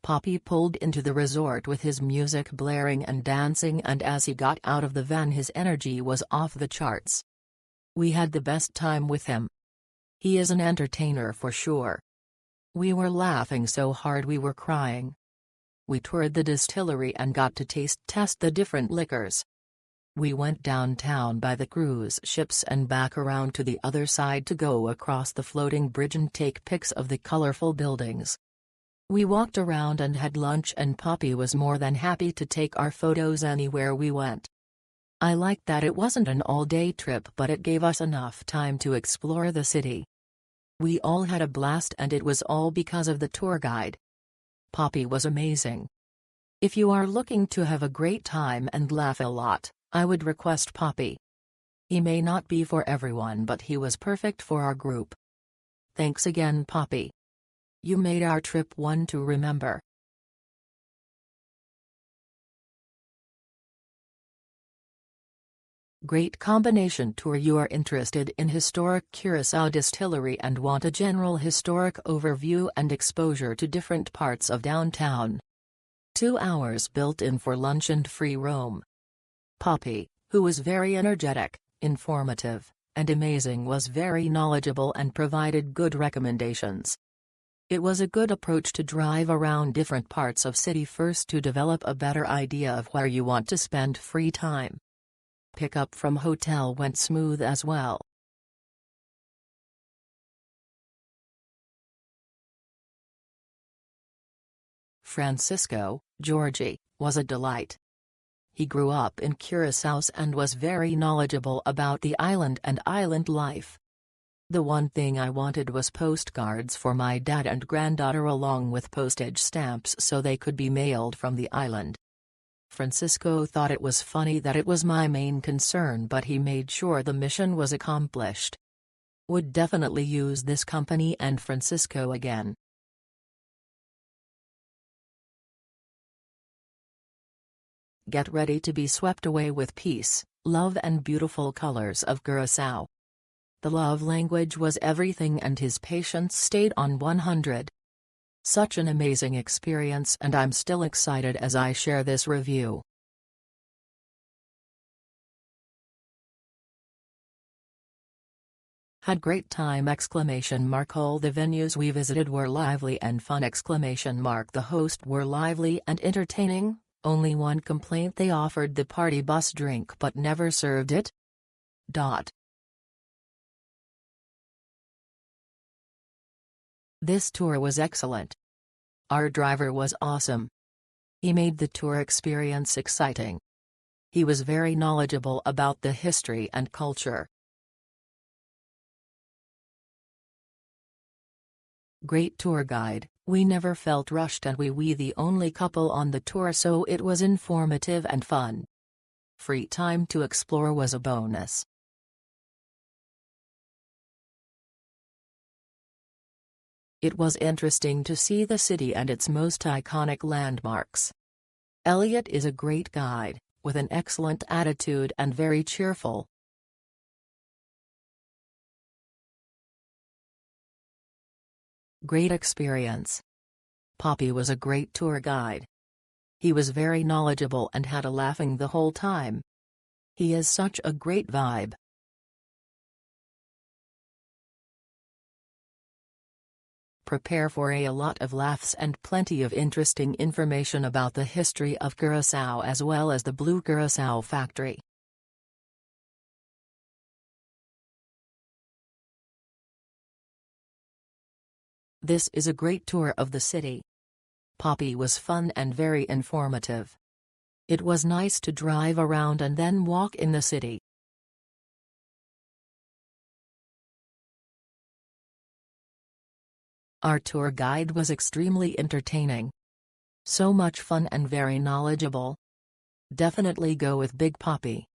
Poppy pulled into the resort with his music blaring and dancing, and as he got out of the van his energy was off the charts. We had the best time with him. He is an entertainer for sure. We were laughing so hard we were crying. We toured the distillery and got to test the different liquors. We went downtown by the cruise ships and back around to the other side to go across the floating bridge and take pics of the colorful buildings. We walked around and had lunch, and Poppy was more than happy to take our photos anywhere we went. I liked that it wasn't an all-day trip, but it gave us enough time to explore the city. We all had a blast, and it was all because of the tour guide. Poppy was amazing. If you are looking to have a great time and laugh a lot, I would request Poppy. He may not be for everyone, but he was perfect for our group. Thanks again, Poppy. You made our trip one to remember. Great combination tour. You are interested in historic Curaçao distillery and want a general historic overview and exposure to different parts of downtown. 2 hours built in for lunch and free roam. Poppy, who was very energetic, informative, and amazing, was very knowledgeable and provided good recommendations. It was a good approach to drive around different parts of city first to develop a better idea of where you want to spend free time. Pickup from hotel went smooth as well. Francisco, Georgie, was a delight. He grew up in Curaçao and was very knowledgeable about the island and island life. The one thing I wanted was postcards for my dad and granddaughter along with postage stamps so they could be mailed from the island. Francisco thought it was funny that it was my main concern, but he made sure the mission was accomplished. Would definitely use this company and Francisco again. Get ready to be swept away with peace, love and beautiful colors of Curaçao. The love language was everything, and his patience stayed on 100. Such an amazing experience, and I'm still excited as I share this review. Had great time! All the venues we visited were lively and fun! The hosts were lively and entertaining. Only one complaint: they offered the party bus drink but never served it. This tour was excellent. Our driver was awesome. He made the tour experience exciting. He was very knowledgeable about the history and culture. Great tour guide. We never felt rushed, and we the only couple on the tour, so it was informative and fun. Free time to explore was a bonus. It was interesting to see the city and its most iconic landmarks. Elliot is a great guide, with an excellent attitude and very cheerful. Great experience. Poppy was a great tour guide. He was very knowledgeable and had a laughing the whole time. He is such a great vibe. Prepare for a lot of laughs and plenty of interesting information about the history of Curaçao as well as the Blue Curacao factory. This is a great tour of the city. Poppy was fun and very informative. It was nice to drive around and then walk in the city. Our tour guide was extremely entertaining. So much fun and very knowledgeable. Definitely go with Big Poppy.